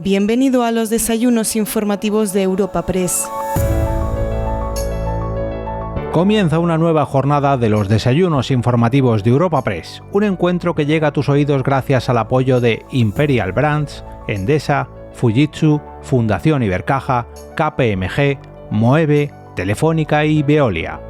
Bienvenido a los desayunos informativos de Europa Press. Comienza una nueva jornada de los desayunos informativos de Europa Press, un encuentro que llega a tus oídos gracias al apoyo de Imperial Brands, Endesa, Fujitsu, Fundación Ibercaja, KPMG, Moeve, Telefónica y Veolia.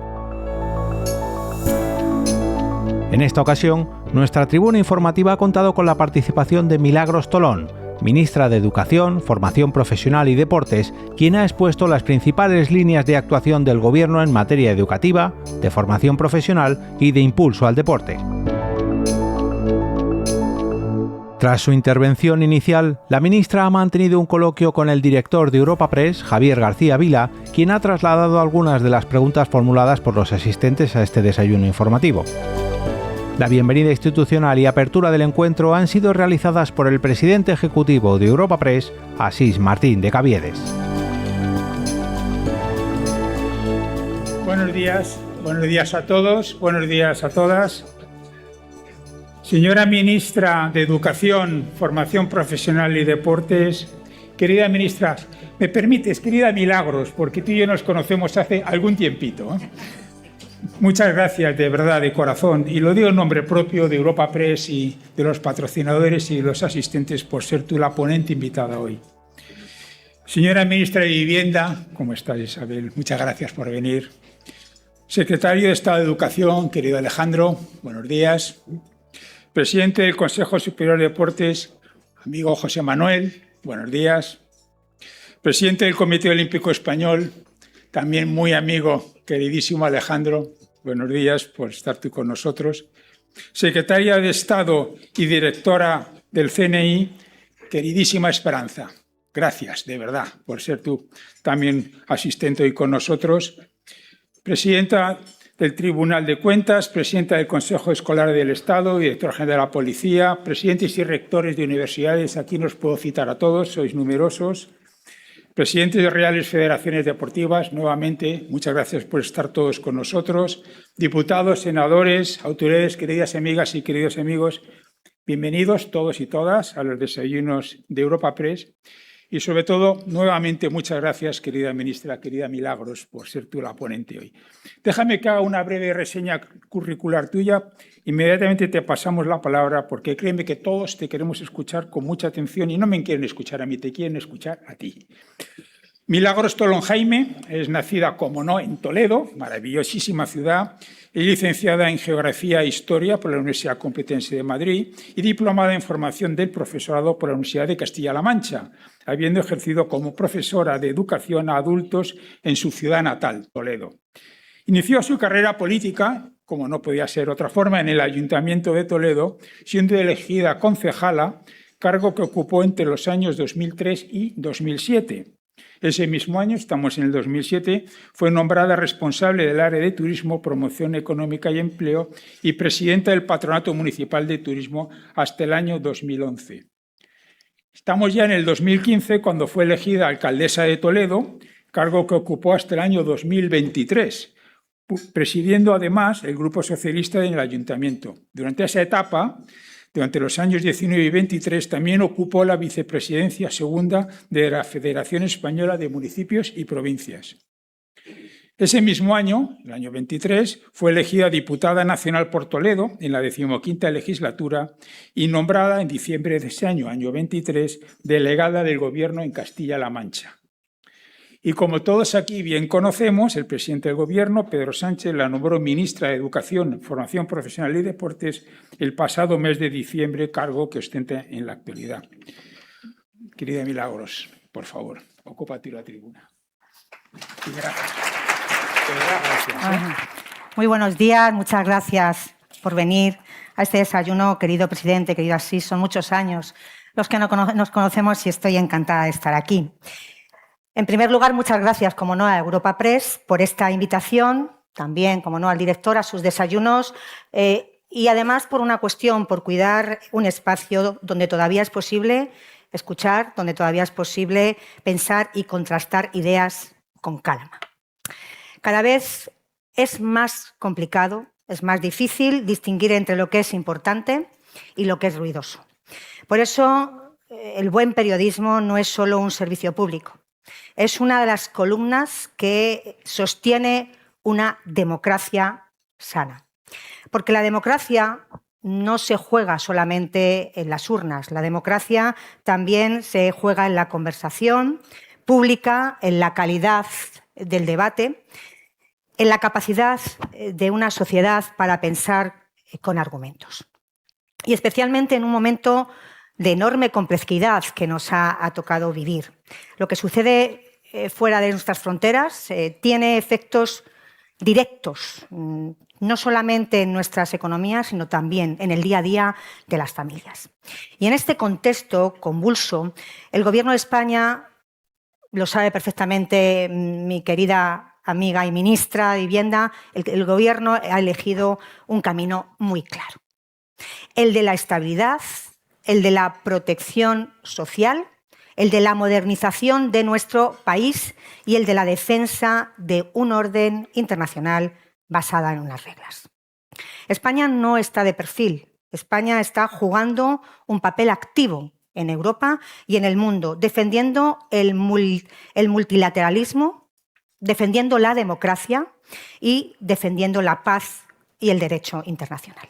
En esta ocasión, nuestra tribuna informativa ha contado con la participación de Milagros Tolón, ministra de Educación, Formación Profesional y Deportes, quien ha expuesto las principales líneas de actuación del Gobierno en materia educativa, de formación profesional y de impulso al deporte. Tras su intervención inicial, la ministra ha mantenido un coloquio con el director de Europa Press, Javier García Vila, quien ha trasladado algunas de las preguntas formuladas por los asistentes a este desayuno informativo. La bienvenida institucional y apertura del encuentro han sido realizadas por el presidente ejecutivo de Europa Press, Asís Martín de Caviedes. Buenos días a todos, buenos días a todas. Señora ministra de Educación, Formación Profesional y Deportes, querida ministra, me permites, querida Milagros, porque tú y yo nos conocemos hace algún tiempito, ¿eh? Muchas gracias, de verdad, de corazón, y lo digo en nombre propio de Europa Press y de los patrocinadores y los asistentes por ser tú la ponente invitada hoy. Señora ministra de Vivienda, ¿cómo estás, Isabel? Muchas gracias por venir. Secretario de Estado de Educación, querido Alejandro, buenos días. Presidente del Consejo Superior de Deportes, amigo José Manuel, buenos días. Presidente del Comité Olímpico Español, también muy amigo, queridísimo Alejandro, buenos días por estar tú con nosotros. Secretaria de Estado y directora del CNI, queridísima Esperanza, gracias de verdad por ser tú también asistente hoy con nosotros. Presidenta del Tribunal de Cuentas, presidenta del Consejo Escolar del Estado, directora general de la Policía, presidentes y rectores de universidades, aquí nos puedo citar a todos, sois numerosos. Presidentes de Reales Federaciones Deportivas, nuevamente, muchas gracias por estar todos con nosotros. Diputados, senadores, autoridades, queridas amigas y queridos amigos, bienvenidos todos y todas a los desayunos de Europa Press. Y sobre todo, nuevamente, muchas gracias, querida ministra, querida Milagros, por ser tú la ponente hoy. Déjame que haga una breve reseña curricular tuya. Inmediatamente te pasamos la palabra, porque créeme que todos te queremos escuchar con mucha atención y no me quieren escuchar a mí, te quieren escuchar a ti. Milagros Tolón Jaime es nacida, como no, en Toledo, maravillosísima ciudad. Es licenciada en Geografía e Historia por la Universidad Complutense de Madrid y diplomada en Formación del Profesorado por la Universidad de Castilla-La Mancha, habiendo ejercido como profesora de educación a adultos en su ciudad natal, Toledo. Inició su carrera política, como no podía ser otra forma, en el Ayuntamiento de Toledo, siendo elegida concejala, cargo que ocupó entre los años 2003 y 2007. Ese mismo año, estamos en el 2007, fue nombrada responsable del área de Turismo, Promoción Económica y Empleo y presidenta del Patronato Municipal de Turismo hasta el año 2011. Estamos ya en el 2015, cuando fue elegida alcaldesa de Toledo, cargo que ocupó hasta el año 2023, presidiendo además el Grupo Socialista en el Ayuntamiento. Durante esa etapa, durante los años 19 y 23, también ocupó la vicepresidencia segunda de la Federación Española de Municipios y Provincias. Ese mismo año, el año 23, fue elegida diputada nacional por Toledo en la 15ª legislatura y nombrada en diciembre de ese año, año 23, delegada del Gobierno en Castilla-La Mancha. Y como todos aquí bien conocemos, el presidente del Gobierno, Pedro Sánchez, la nombró ministra de Educación, Formación Profesional y Deportes el pasado mes de diciembre, cargo que ostenta en la actualidad. Querida Milagros, por favor, ocúpate la tribuna. Y gracias. Muy buenos días, muchas gracias por venir a este desayuno, querido presidente, querido Asís. Son muchos años los que nos conocemos y estoy encantada de estar aquí. En primer lugar, muchas gracias, como no, a Europa Press por esta invitación, también, como no, al director, a sus desayunos y además por una cuestión, por cuidar un espacio donde todavía es posible escuchar, donde todavía es posible pensar y contrastar ideas con calma. Cada vez es más complicado, es más difícil distinguir entre lo que es importante y lo que es ruidoso. Por eso el buen periodismo no es solo un servicio público. Es una de las columnas que sostiene una democracia sana. Porque la democracia no se juega solamente en las urnas. La democracia también se juega en la conversación pública, en la calidad del debate, en la capacidad de una sociedad para pensar con argumentos. Y especialmente en un momento de enorme complejidad que nos ha tocado vivir. Lo que sucede fuera de nuestras fronteras tiene efectos directos, no solamente en nuestras economías, sino también en el día a día de las familias. Y en este contexto convulso, el Gobierno de España, lo sabe perfectamente mi querida amiga y ministra de Vivienda, el Gobierno ha elegido un camino muy claro. El de la estabilidad, el de la protección social, el de la modernización de nuestro país y el de la defensa de un orden internacional basada en unas reglas. España no está de perfil. España está jugando un papel activo en Europa y en el mundo, defendiendo el multilateralismo, defendiendo la democracia y defendiendo la paz y el derecho internacional.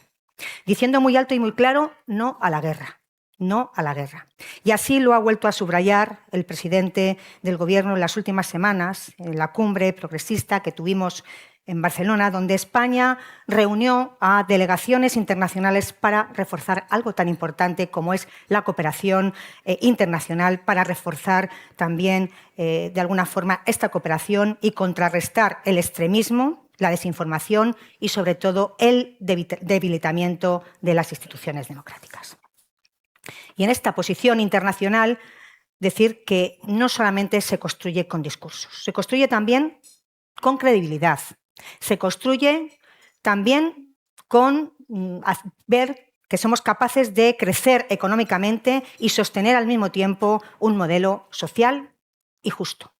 Diciendo muy alto y muy claro, no a la guerra. No a la guerra. Y así lo ha vuelto a subrayar el presidente del Gobierno en las últimas semanas, en la cumbre progresista que tuvimos en Barcelona, donde España reunió a delegaciones internacionales para reforzar algo tan importante como es la cooperación internacional, para reforzar también, de alguna forma, esta cooperación y contrarrestar el extremismo, la desinformación y, sobre todo, el debilitamiento de las instituciones democráticas. Y en esta posición internacional, decir que no solamente se construye con discursos, se construye también con credibilidad, se construye también con ver que somos capaces de crecer económicamente y sostener al mismo tiempo un modelo social y justo.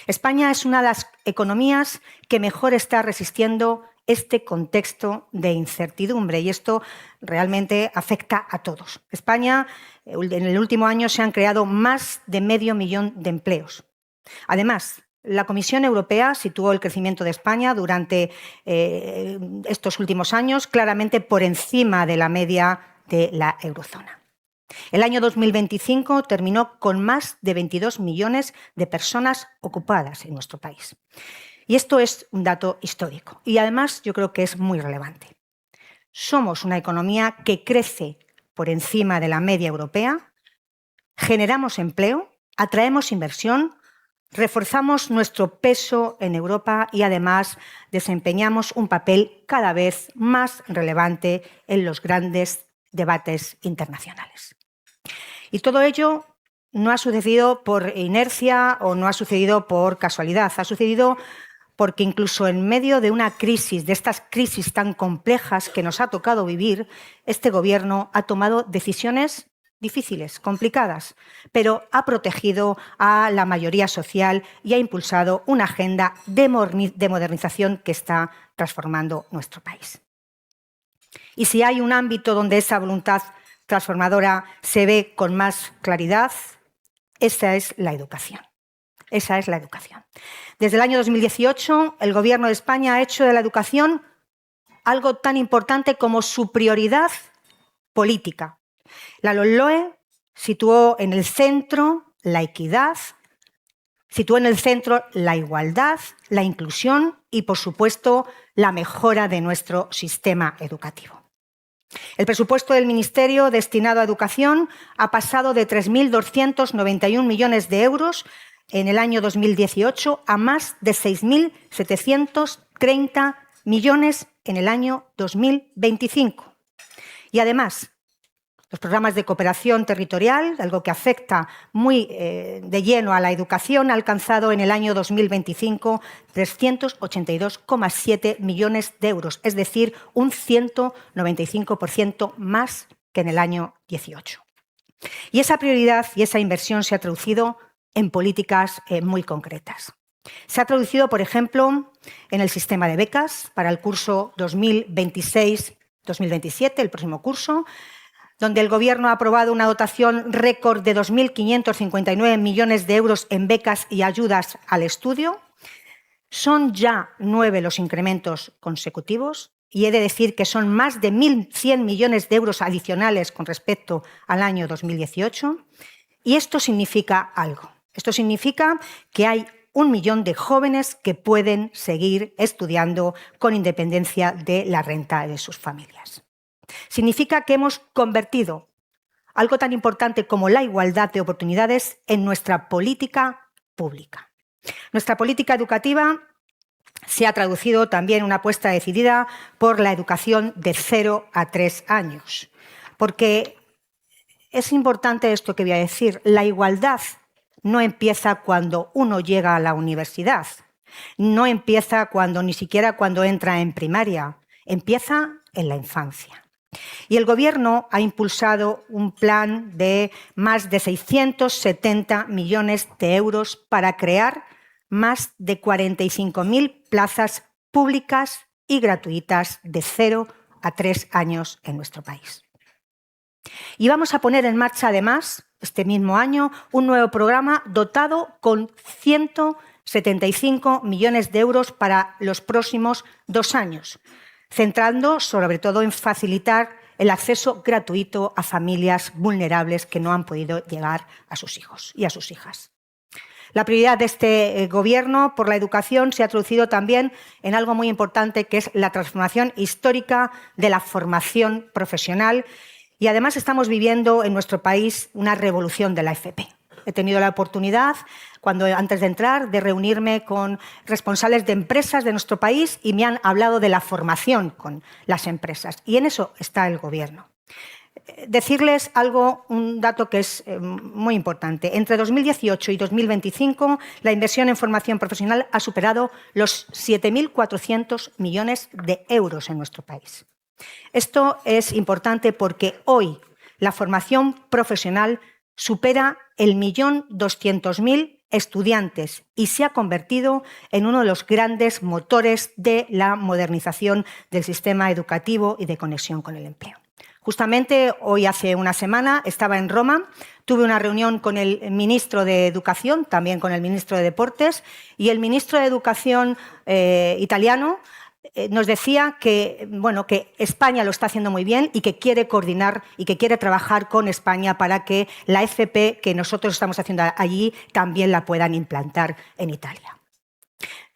España es una de las economías que mejor está resistiendo este contexto de incertidumbre y esto realmente afecta a todos. España, en el último año se han creado más de 500.000 de empleos. Además, la Comisión Europea situó el crecimiento de España durante estos últimos años claramente por encima de la media de la eurozona. El año 2025 terminó con más de 22 millones de personas ocupadas en nuestro país. Y esto es un dato histórico y además yo creo que es muy relevante. Somos una economía que crece por encima de la media europea, generamos empleo, atraemos inversión, reforzamos nuestro peso en Europa y además desempeñamos un papel cada vez más relevante en los grandes debates internacionales. Y todo ello no ha sucedido por inercia o no ha sucedido por casualidad, ha sucedido porque incluso en medio de una crisis, de estas crisis tan complejas que nos ha tocado vivir, este Gobierno ha tomado decisiones difíciles, complicadas, pero ha protegido a la mayoría social y ha impulsado una agenda de modernización que está transformando nuestro país. Y si hay un ámbito donde esa voluntad transformadora se ve con más claridad, esa es la educación. Esa es la educación. Desde el año 2018, el Gobierno de España ha hecho de la educación algo tan importante como su prioridad política. La LOMLOE situó en el centro la equidad, situó en el centro la igualdad, la inclusión y, por supuesto, la mejora de nuestro sistema educativo. El presupuesto del Ministerio destinado a educación ha pasado de 3.291 millones de euros en el año 2018 a más de 6.730 millones en el año 2025. Y además, los programas de cooperación territorial, algo que afecta muy de lleno a la educación, ha alcanzado en el año 2025 382,7 millones de euros, es decir, un 195% más que en el año 18. Y esa prioridad y esa inversión se ha traducido en políticas muy concretas. Se ha traducido, por ejemplo, en el sistema de becas para el curso 2026-2027, el próximo curso. donde el Gobierno ha aprobado una dotación récord de 2.559 millones de euros en becas y ayudas al estudio. Son ya 9 los incrementos consecutivos y he de decir que son más de 1.100 millones de euros adicionales con respecto al año 2018. Y esto significa algo. Esto significa que hay 1 millón de jóvenes que pueden seguir estudiando con independencia de la renta de sus familias. Significa que hemos convertido algo tan importante como la igualdad de oportunidades en nuestra política pública. Nuestra política educativa se ha traducido también en una apuesta decidida por la educación de 0 a 3 años. Porque es importante esto que voy a decir, la igualdad no empieza cuando uno llega a la universidad, no empieza ni siquiera cuando entra en primaria, empieza en la infancia. Y el Gobierno ha impulsado un plan de más de 670 millones de euros para crear más de 45.000 plazas públicas y gratuitas de 0 a 3 años en nuestro país. Y vamos a poner en marcha, además, este mismo año, un nuevo programa dotado con 175 millones de euros para los próximos 2 años, centrando sobre todo en facilitar el acceso gratuito a familias vulnerables que no han podido llegar a sus hijos y a sus hijas. La prioridad de este Gobierno por la educación se ha traducido también en algo muy importante, que es la transformación histórica de la formación profesional. Y además estamos viviendo en nuestro país una revolución de la FP. He tenido la oportunidad, antes de entrar, de reunirme con responsables de empresas de nuestro país y me han hablado de la formación con las empresas. Y en eso está el Gobierno. Decirles un dato que es muy importante. Entre 2018 y 2025, la inversión en formación profesional ha superado los 7.400 millones de euros en nuestro país. Esto es importante porque hoy la formación profesional supera el 1.200.000 estudiantes y se ha convertido en uno de los grandes motores de la modernización del sistema educativo y de conexión con el empleo. Justamente hoy, hace una semana, estaba en Roma, tuve una reunión con el ministro de Educación, también con el ministro de Deportes, y el ministro de Educación italiano nos decía que España lo está haciendo muy bien y que quiere coordinar y que quiere trabajar con España para que la FP que nosotros estamos haciendo allí también la puedan implantar en Italia.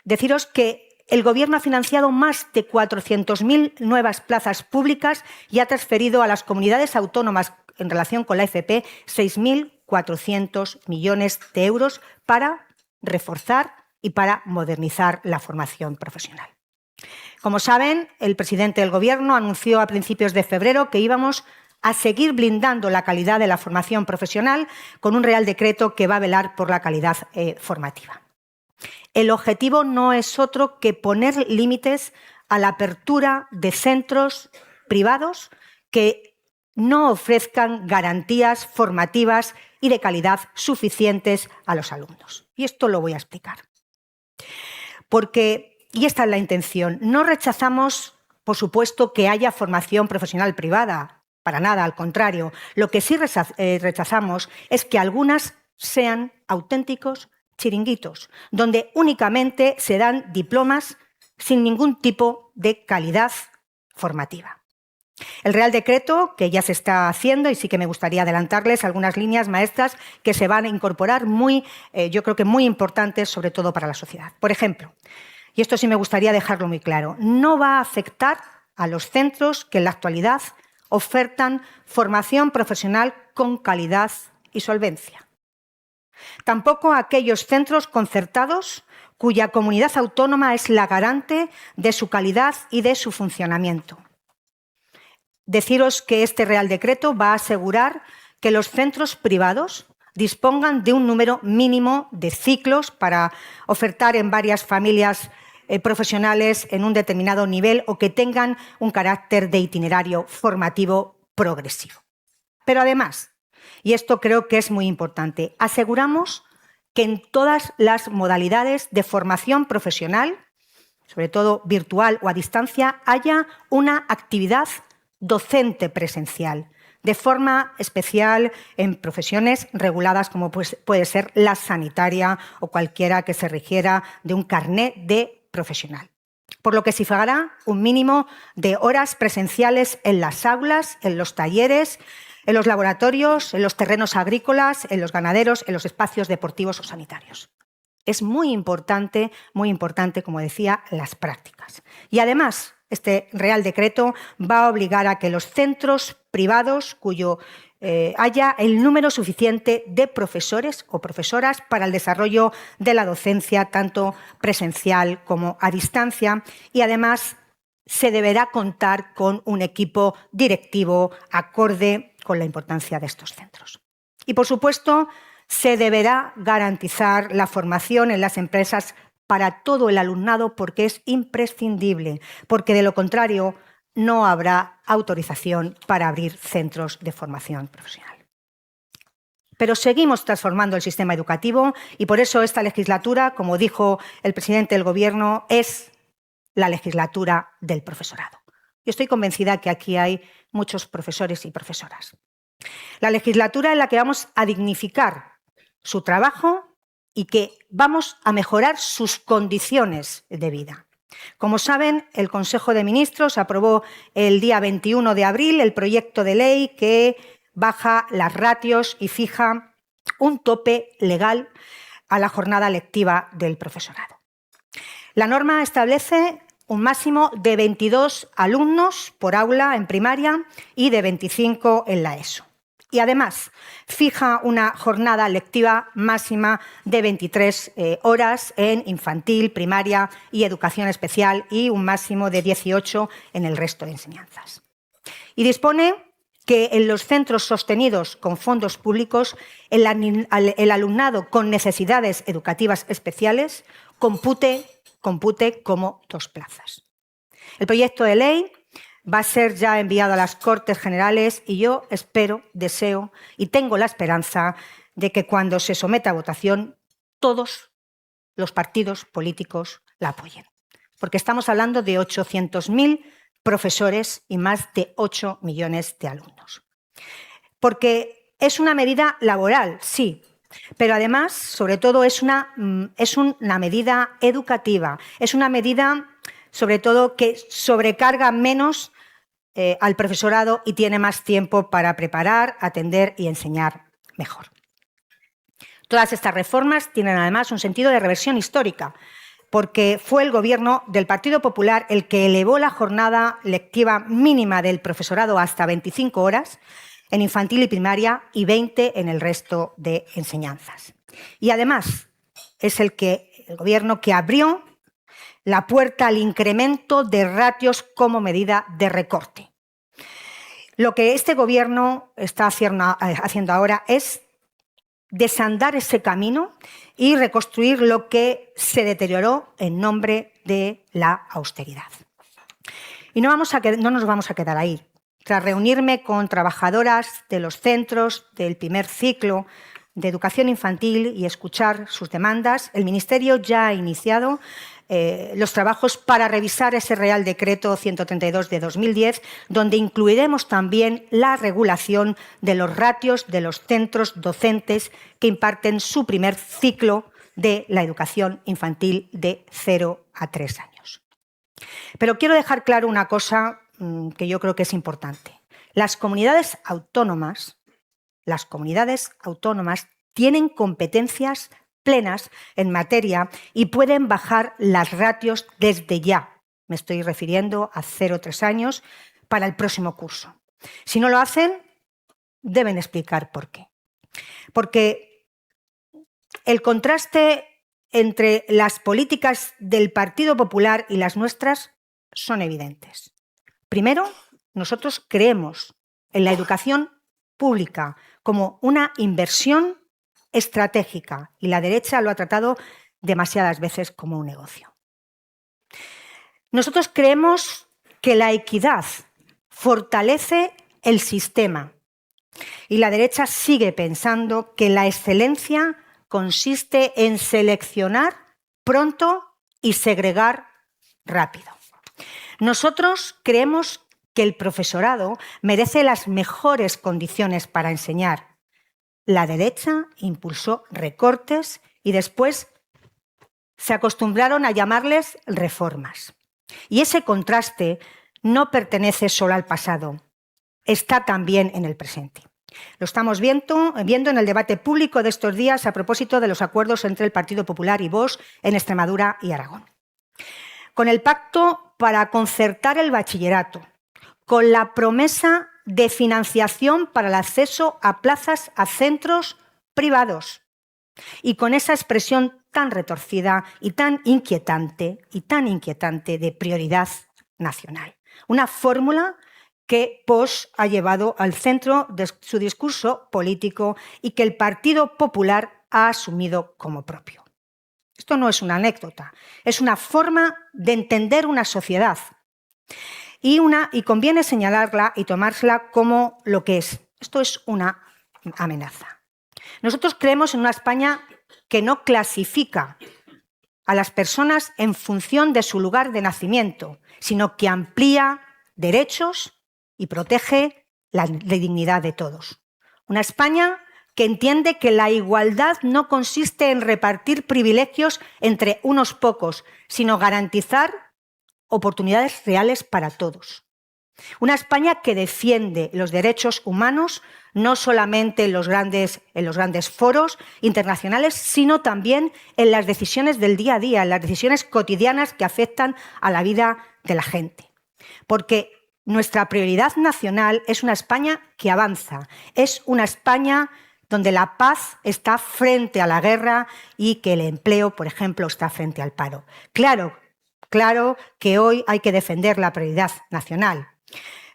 Deciros que el Gobierno ha financiado más de 400.000 nuevas plazas públicas y ha transferido a las comunidades autónomas en relación con la FP 6.400 millones de euros para reforzar y para modernizar la formación profesional. Como saben, el presidente del Gobierno anunció a principios de febrero que íbamos a seguir blindando la calidad de la formación profesional con un Real Decreto que va a velar por la calidad formativa. El objetivo no es otro que poner límites a la apertura de centros privados que no ofrezcan garantías formativas y de calidad suficientes a los alumnos. Y esto lo voy a explicar. Y esta es la intención. No rechazamos, por supuesto, que haya formación profesional privada, para nada, al contrario. Lo que sí rechazamos es que algunas sean auténticos chiringuitos, donde únicamente se dan diplomas sin ningún tipo de calidad formativa. El Real Decreto, que ya se está haciendo, y sí que me gustaría adelantarles algunas líneas maestras que se van a incorporar yo creo que muy importantes, sobre todo para la sociedad. Por ejemplo, y esto sí me gustaría dejarlo muy claro, no va a afectar a los centros que en la actualidad ofertan formación profesional con calidad y solvencia. Tampoco a aquellos centros concertados cuya comunidad autónoma es la garante de su calidad y de su funcionamiento. Deciros que este Real Decreto va a asegurar que los centros privados dispongan de un número mínimo de ciclos para ofertar en varias familias profesionales en un determinado nivel o que tengan un carácter de itinerario formativo progresivo. Pero además, y esto creo que es muy importante, aseguramos que en todas las modalidades de formación profesional, sobre todo virtual o a distancia, haya una actividad docente presencial, de forma especial en profesiones reguladas como puede ser la sanitaria o cualquiera que se rigiera de un carné de profesional. Por lo que se fijará un mínimo de horas presenciales en las aulas, en los talleres, en los laboratorios, en los terrenos agrícolas, en los ganaderos, en los espacios deportivos o sanitarios. Es muy importante, como decía, las prácticas. Y además, este Real Decreto va a obligar a que los centros privados cuyo haya el número suficiente de profesores o profesoras para el desarrollo de la docencia, tanto presencial como a distancia, y además se deberá contar con un equipo directivo acorde con la importancia de estos centros. Y, por supuesto, se deberá garantizar la formación en las empresas para todo el alumnado porque es imprescindible, porque de lo contrario no habrá autorización para abrir centros de formación profesional. Pero seguimos transformando el sistema educativo y por eso esta legislatura, como dijo el presidente del Gobierno, es la legislatura del profesorado. Yo estoy convencida que aquí hay muchos profesores y profesoras. La legislatura en la que vamos a dignificar su trabajo y que vamos a mejorar sus condiciones de vida. Como saben, el Consejo de Ministros aprobó el día 21 de abril el proyecto de ley que baja las ratios y fija un tope legal a la jornada lectiva del profesorado. La norma establece un máximo de 22 alumnos por aula en primaria y de 25 en la ESO. Y además fija una jornada lectiva máxima de 23 horas en infantil, primaria y educación especial y un máximo de 18 en el resto de enseñanzas. Y dispone que en los centros sostenidos con fondos públicos el alumnado con necesidades educativas especiales compute como 2 plazas. El proyecto de ley va a ser ya enviado a las Cortes Generales y yo espero, deseo y tengo la esperanza de que cuando se someta a votación todos los partidos políticos la apoyen. Porque estamos hablando de 800.000 profesores y más de 8 millones de alumnos. Porque es una medida laboral, sí, pero además, sobre todo, es una medida educativa, es una medida, sobre todo, que sobrecarga menos al profesorado y tiene más tiempo para preparar, atender y enseñar mejor. Todas estas reformas tienen además un sentido de reversión histórica, porque fue el Gobierno del Partido Popular el que elevó la jornada lectiva mínima del profesorado hasta 25 horas en infantil y primaria y 20 en el resto de enseñanzas. Y además es el Gobierno que abrió la puerta al incremento de ratios como medida de recorte. Lo que este Gobierno está haciendo ahora es desandar ese camino y reconstruir lo que se deterioró en nombre de la austeridad. Y no nos vamos a quedar ahí. Tras reunirme con trabajadoras de los centros del primer ciclo de educación infantil y escuchar sus demandas, el Ministerio ya ha iniciado los trabajos para revisar ese Real Decreto 132 de 2010, donde incluiremos también la regulación de los ratios de los centros docentes que imparten su primer ciclo de la educación infantil de 0 a 3 años. Pero quiero dejar claro una cosa que yo creo que es importante. Las comunidades autónomas tienen competencias plenas en materia y pueden bajar las ratios desde ya. Me estoy refiriendo a 0 a 3 años para el próximo curso. Si no lo hacen, deben explicar por qué. Porque el contraste entre las políticas del Partido Popular y las nuestras son evidentes. Primero, nosotros creemos en la educación pública como una inversión estratégica y la derecha lo ha tratado demasiadas veces como un negocio. Nosotros creemos que la equidad fortalece el sistema y la derecha sigue pensando que la excelencia consiste en seleccionar pronto y segregar rápido. Nosotros creemos que el profesorado merece las mejores condiciones para enseñar. La derecha impulsó recortes y después se acostumbraron a llamarles reformas. Y ese contraste no pertenece solo al pasado, está también en el presente. Lo estamos viendo en el debate público de estos días a propósito de los acuerdos entre el Partido Popular y Vox en Extremadura y Aragón. Con el pacto para concertar el bachillerato, con la promesa de financiación para el acceso a plazas a centros privados y con esa expresión tan retorcida y tan inquietante de prioridad nacional. Una fórmula que Vox ha llevado al centro de su discurso político y que el Partido Popular ha asumido como propio. Esto no es una anécdota, es una forma de entender una sociedad y conviene señalarla y tomársela como lo que es. Esto es una amenaza. Nosotros creemos en una España que no clasifica a las personas en función de su lugar de nacimiento, sino que amplía derechos y protege la dignidad de todos. Una España que entiende que la igualdad no consiste en repartir privilegios entre unos pocos, sino garantizar oportunidades reales para todos. Una España que defiende los derechos humanos no solamente en los grandes foros internacionales, sino también en las decisiones del día a día, en las decisiones cotidianas que afectan a la vida de la gente. Porque nuestra prioridad nacional es una España que avanza, es una España donde la paz está frente a la guerra y que el empleo, por ejemplo, está frente al paro. Claro que hoy hay que defender la prioridad nacional,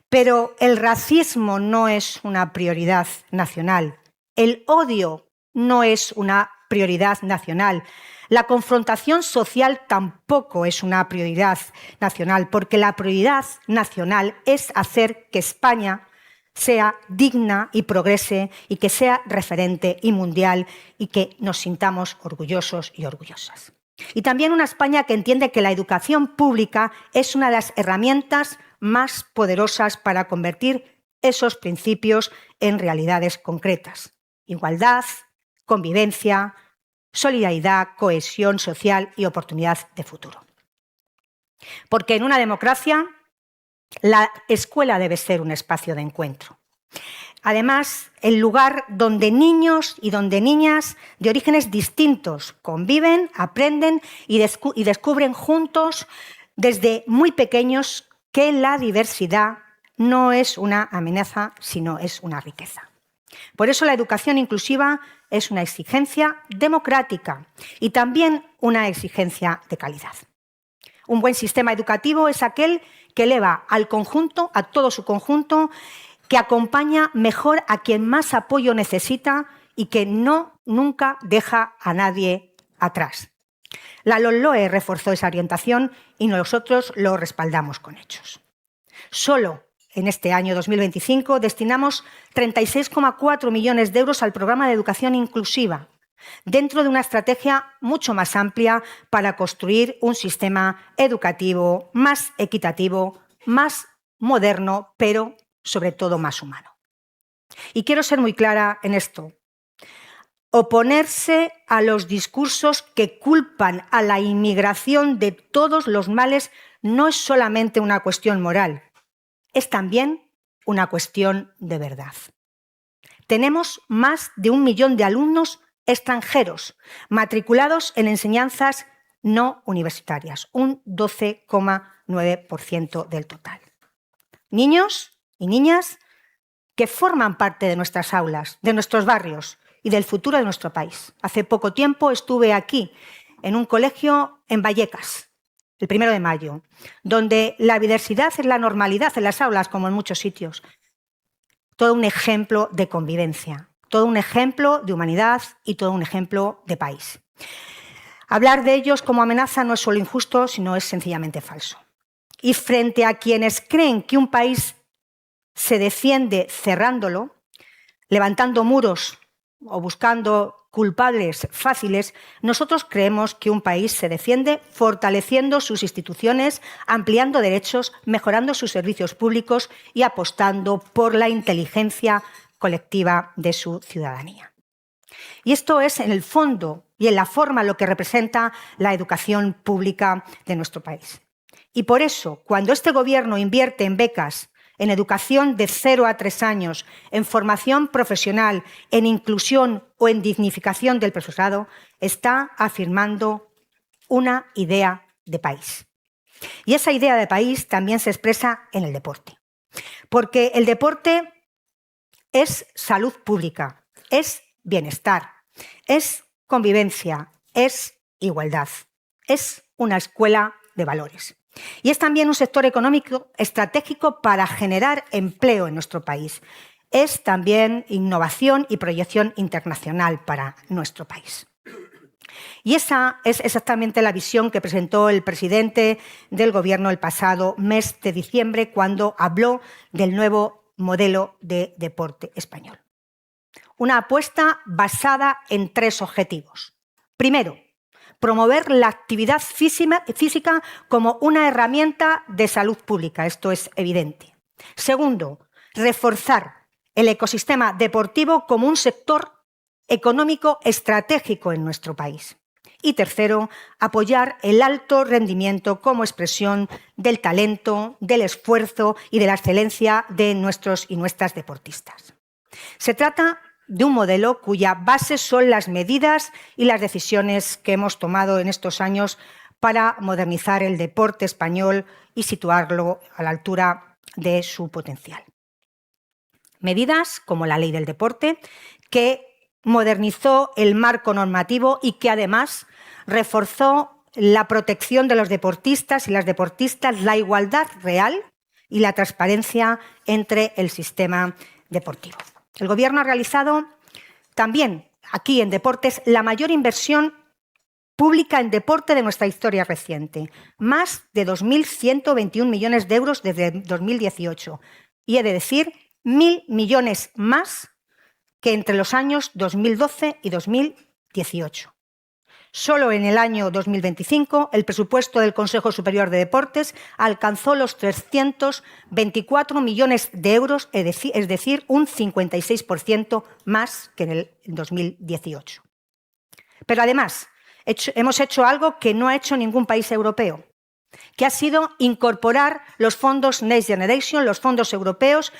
pero el racismo no es una prioridad nacional, el odio no es una prioridad nacional, la confrontación social tampoco es una prioridad nacional, porque la prioridad nacional es hacer que España sea digna y progrese y que sea referente y mundial y que nos sintamos orgullosos y orgullosas. Y también una España que entiende que la educación pública es una de las herramientas más poderosas para convertir esos principios en realidades concretas. Igualdad, convivencia, solidaridad, cohesión social y oportunidad de futuro. Porque en una democracia la escuela debe ser un espacio de encuentro. Además, el lugar donde niños y donde niñas de orígenes distintos conviven, aprenden y descubren juntos desde muy pequeños que la diversidad no es una amenaza, sino es una riqueza. Por eso la educación inclusiva es una exigencia democrática y también una exigencia de calidad. Un buen sistema educativo es aquel que eleva al conjunto, a todo su conjunto, que acompaña mejor a quien más apoyo necesita y que nunca deja a nadie atrás. La LOMLOE reforzó esa orientación y nosotros lo respaldamos con hechos. Solo en este año 2025 destinamos 36,4 millones de euros al programa de educación inclusiva, dentro de una estrategia mucho más amplia para construir un sistema educativo más equitativo, más moderno, pero sobre todo más humano. Y quiero ser muy clara en esto. Oponerse a los discursos que culpan a la inmigración de todos los males no es solamente una cuestión moral, es también una cuestión de verdad. Tenemos más de 1 millón de alumnos extranjeros matriculados en enseñanzas no universitarias, un 12,9% del total. Niños y niñas que forman parte de nuestras aulas, de nuestros barrios y del futuro de nuestro país. Hace poco tiempo estuve aquí, en un colegio en Vallecas, el 1 de mayo, donde la diversidad es la normalidad en las aulas, como en muchos sitios. Todo un ejemplo de convivencia, todo un ejemplo de humanidad y todo un ejemplo de país. Hablar de ellos como amenaza no es solo injusto, sino es sencillamente falso. Y frente a quienes creen que un país se defiende cerrándolo, levantando muros o buscando culpables fáciles, nosotros creemos que un país se defiende fortaleciendo sus instituciones, ampliando derechos, mejorando sus servicios públicos y apostando por la inteligencia colectiva de su ciudadanía. Y esto es, en el fondo y en la forma, lo que representa la educación pública de nuestro país. Y por eso, cuando este Gobierno invierte en becas, en educación de 0 a 3 años, en formación profesional, en inclusión o en dignificación del profesorado, está afirmando una idea de país. Y esa idea de país también se expresa en el deporte. Porque el deporte es salud pública, es bienestar, es convivencia, es igualdad, es una escuela de valores. Y es también un sector económico estratégico para generar empleo en nuestro país. Es también innovación y proyección internacional para nuestro país. Y esa es exactamente la visión que presentó el presidente del Gobierno el pasado mes de diciembre, cuando habló del nuevo modelo de deporte español. Una apuesta basada en 3 objetivos. Primero, promover la actividad física como una herramienta de salud pública. Esto es evidente. Segundo, reforzar el ecosistema deportivo como un sector económico estratégico en nuestro país. Y tercero, apoyar el alto rendimiento como expresión del talento, del esfuerzo y de la excelencia de nuestros y nuestras deportistas. Se trata de un modelo cuya base son las medidas y las decisiones que hemos tomado en estos años para modernizar el deporte español y situarlo a la altura de su potencial. Medidas como la Ley del Deporte, que modernizó el marco normativo y que además reforzó la protección de los deportistas y las deportistas, la igualdad real y la transparencia entre el sistema deportivo. El Gobierno ha realizado también aquí en deportes la mayor inversión pública en deporte de nuestra historia reciente, más de 2.121 millones de euros desde 2018. Y he de decir, 1.000 millones más que entre los años 2012 y 2018. Solo en el año 2025 el presupuesto del Consejo Superior de Deportes alcanzó los 324 millones de euros, es decir, un 56% más que en el 2018. Pero además, hemos hecho algo que no ha hecho ningún país europeo, que ha sido incorporar los fondos Next Generation, los fondos europeos,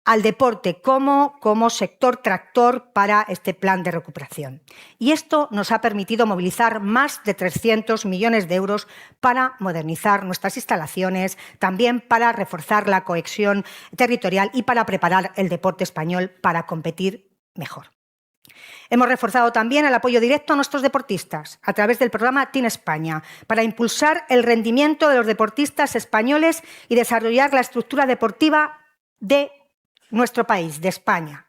al deporte como sector tractor para este plan de recuperación. Y esto nos ha permitido movilizar más de 300 millones de euros para modernizar nuestras instalaciones, también para reforzar la cohesión territorial y para preparar el deporte español para competir mejor. Hemos reforzado también el apoyo directo a nuestros deportistas a través del programa Team España para impulsar el rendimiento de los deportistas españoles y desarrollar la estructura deportiva de nuestro país, de España,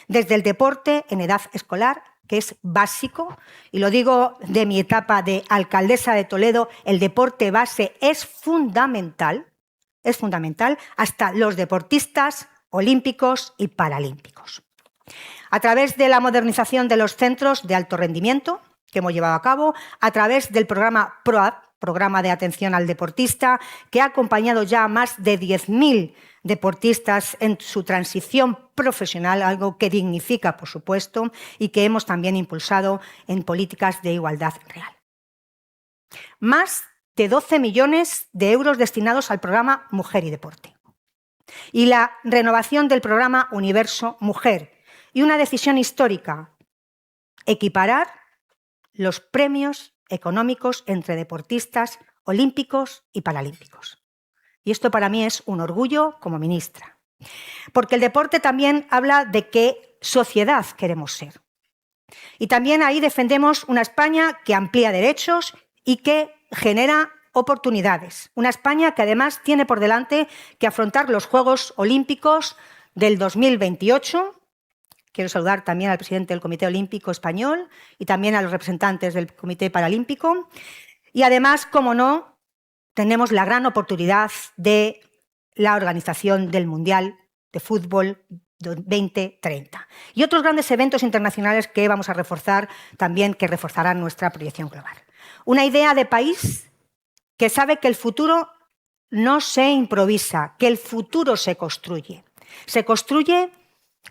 desde el deporte en edad escolar, que es básico, y lo digo de mi etapa de alcaldesa de Toledo, el deporte base es fundamental, hasta los deportistas olímpicos y paralímpicos. A través de la modernización de los centros de alto rendimiento que hemos llevado a cabo, a través del programa PROAD, Programa de Atención al Deportista, que ha acompañado ya a más de 10.000 deportistas en su transición profesional, algo que dignifica, por supuesto, y que hemos también impulsado en políticas de igualdad real. Más de 12 millones de euros destinados al programa Mujer y Deporte. Y la renovación del programa Universo Mujer. Y una decisión histórica, equiparar los premios económicos entre deportistas olímpicos y paralímpicos. Y esto para mí es un orgullo como ministra, porque el deporte también habla de qué sociedad queremos ser. Y también ahí defendemos una España que amplía derechos y que genera oportunidades. Una España que además tiene por delante que afrontar los Juegos Olímpicos del 2028. Quiero saludar también al presidente del Comité Olímpico Español y también a los representantes del Comité Paralímpico. Y además, como no, tenemos la gran oportunidad de la organización del Mundial de Fútbol 2030. Y otros grandes eventos internacionales que vamos a reforzar también, que reforzarán nuestra proyección global. Una idea de país que sabe que el futuro no se improvisa, que el futuro se construye. Se construye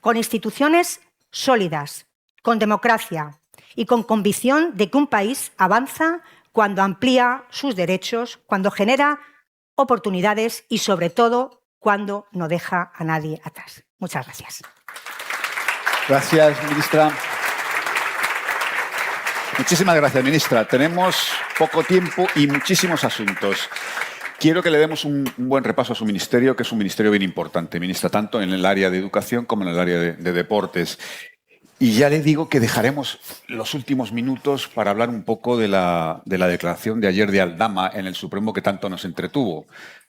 con instituciones sólidas, con democracia y con convicción de que un país avanza cuando amplía sus derechos, cuando genera oportunidades y, sobre todo, cuando no deja a nadie atrás. Muchas gracias. Gracias, ministra. Muchísimas gracias, ministra. Tenemos poco tiempo y muchísimos asuntos. Quiero que le demos un buen repaso a su ministerio, que es un ministerio bien importante, ministra, tanto en el área de educación como en el área de deportes. Y ya le digo que dejaremos los últimos minutos para hablar un poco de la declaración de ayer de Aldama en el Supremo, que tanto nos entretuvo,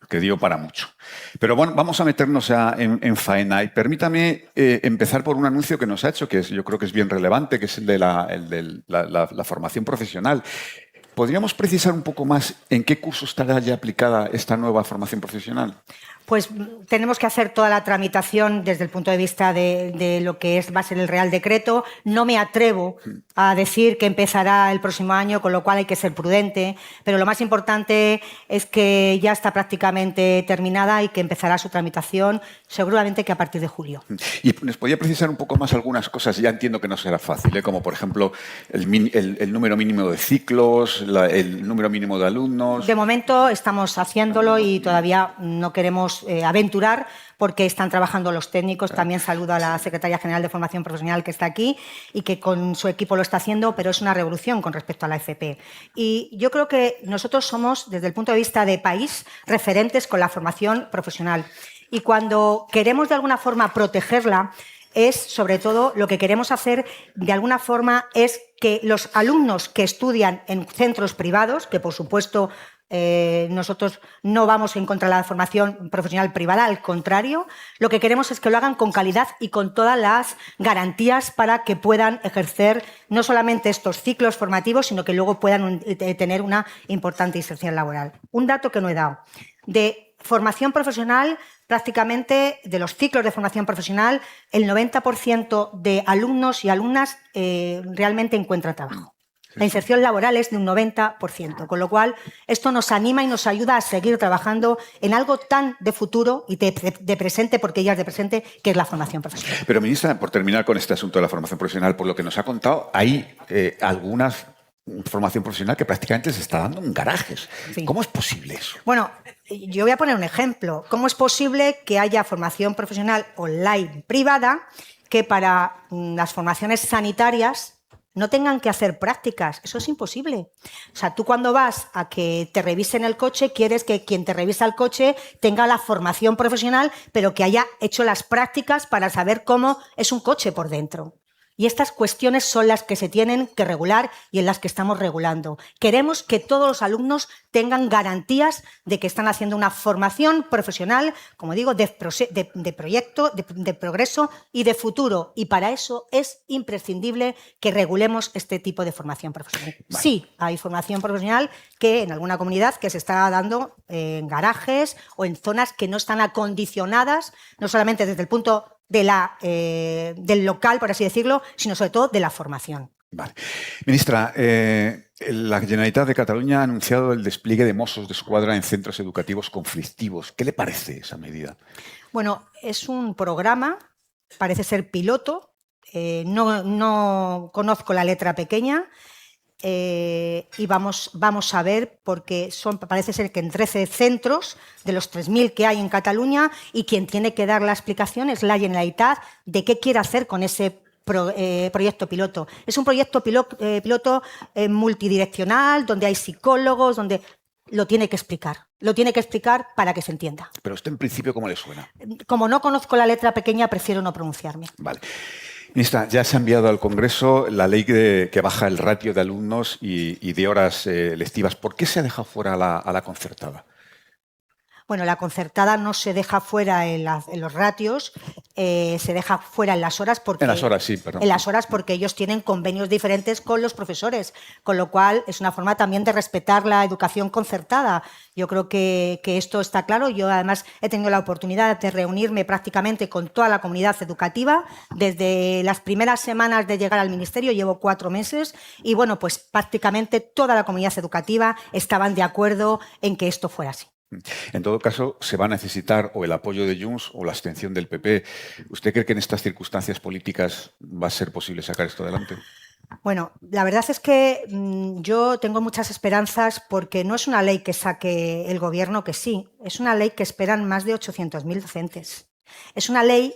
que dio para mucho. Pero bueno, vamos a meternos ya en faena. Y permítame empezar por un anuncio que nos ha hecho, que yo creo que es bien relevante, que es el de la formación profesional. ¿Podríamos precisar un poco más en qué curso estará ya aplicada esta nueva formación profesional? Pues tenemos que hacer toda la tramitación desde el punto de vista de lo que va a ser el Real Decreto. No me atrevo a decir que empezará el próximo año, con lo cual hay que ser prudente, pero lo más importante es que ya está prácticamente terminada y que empezará su tramitación seguramente que a partir de julio. ¿Y nos podría precisar un poco más algunas cosas? Ya entiendo que no será fácil, como por ejemplo el número mínimo de ciclos, el número mínimo de alumnos. De momento estamos haciéndolo y todavía no queremos aventurar porque están trabajando los técnicos. También saludo a la Secretaria General de Formación Profesional que está aquí y que con su equipo lo está haciendo, pero es una revolución con respecto a la FP. Y yo creo que nosotros somos, desde el punto de vista de país, referentes con la formación profesional. Y cuando queremos de alguna forma protegerla, es sobre todo lo que queremos hacer de alguna forma es que los alumnos que estudian en centros privados, que por supuesto nosotros no vamos en contra de la formación profesional privada, al contrario, lo que queremos es que lo hagan con calidad y con todas las garantías para que puedan ejercer no solamente estos ciclos formativos, sino que luego puedan tener una importante inserción laboral. Un dato que no he dado. De formación profesional, prácticamente de los ciclos de formación profesional, el 90% de alumnos y alumnas realmente encuentran trabajo. La inserción laboral es de un 90%, con lo cual esto nos anima y nos ayuda a seguir trabajando en algo tan de futuro y de presente, porque ya es de presente, que es la formación profesional. Pero, ministra, por terminar con este asunto de la formación profesional, por lo que nos ha contado, hay algunas formación profesional que prácticamente se está dando en garajes. Sí. ¿Cómo es posible eso? Bueno, yo voy a poner un ejemplo. ¿Cómo es posible que haya formación profesional online privada que para las formaciones sanitarias no tengan que hacer prácticas? Eso es imposible. O sea, tú cuando vas a que te revisen el coche, quieres que quien te revisa el coche tenga la formación profesional, pero que haya hecho las prácticas para saber cómo es un coche por dentro. Y estas cuestiones son las que se tienen que regular y en las que estamos regulando. Queremos que todos los alumnos tengan garantías de que están haciendo una formación profesional, como digo, de proyecto, de progreso y de futuro. Y para eso es imprescindible que regulemos este tipo de formación profesional. Vale. Sí, hay formación profesional que en alguna comunidad que se está dando en garajes o en zonas que no están acondicionadas, no solamente desde el punto del local, por así decirlo, sino sobre todo de la formación. Vale. Ministra, la Generalitat de Cataluña ha anunciado el despliegue de Mossos d'Esquadra en centros educativos conflictivos. ¿Qué le parece esa medida? Bueno, es un programa, parece ser piloto, no conozco la letra pequeña, y vamos a ver, porque parece ser que en 13 centros de los 3.000 que hay en Cataluña, y quien tiene que dar la explicación es la Generalitat de qué quiere hacer con ese proyecto piloto. Es un proyecto piloto multidireccional, donde hay psicólogos, donde lo tiene que explicar. Lo tiene que explicar para que se entienda. Pero usted en principio, ¿cómo le suena? Como no conozco la letra pequeña, prefiero no pronunciarme. Vale. Ministra, ya se ha enviado al Congreso la ley que baja el ratio de alumnos y de horas lectivas. ¿Por qué se ha dejado fuera a la concertada? Bueno, la concertada no se deja fuera en los ratios, se deja fuera en las horas porque... En las horas, sí, perdón. En las horas porque ellos tienen convenios diferentes con los profesores, con lo cual es una forma también de respetar la educación concertada. Yo creo que esto está claro. Yo además he tenido la oportunidad de reunirme prácticamente con toda la comunidad educativa desde las primeras semanas de llegar al Ministerio, llevo 4 meses, y bueno, pues prácticamente toda la comunidad educativa estaban de acuerdo en que esto fuera así. En todo caso, se va a necesitar o el apoyo de Junts o la abstención del PP. ¿Usted cree que en estas circunstancias políticas va a ser posible sacar esto adelante? Bueno, la verdad es que yo tengo muchas esperanzas porque no es una ley que saque el Gobierno, que sí, es una ley que esperan más de 800.000 docentes. Es una ley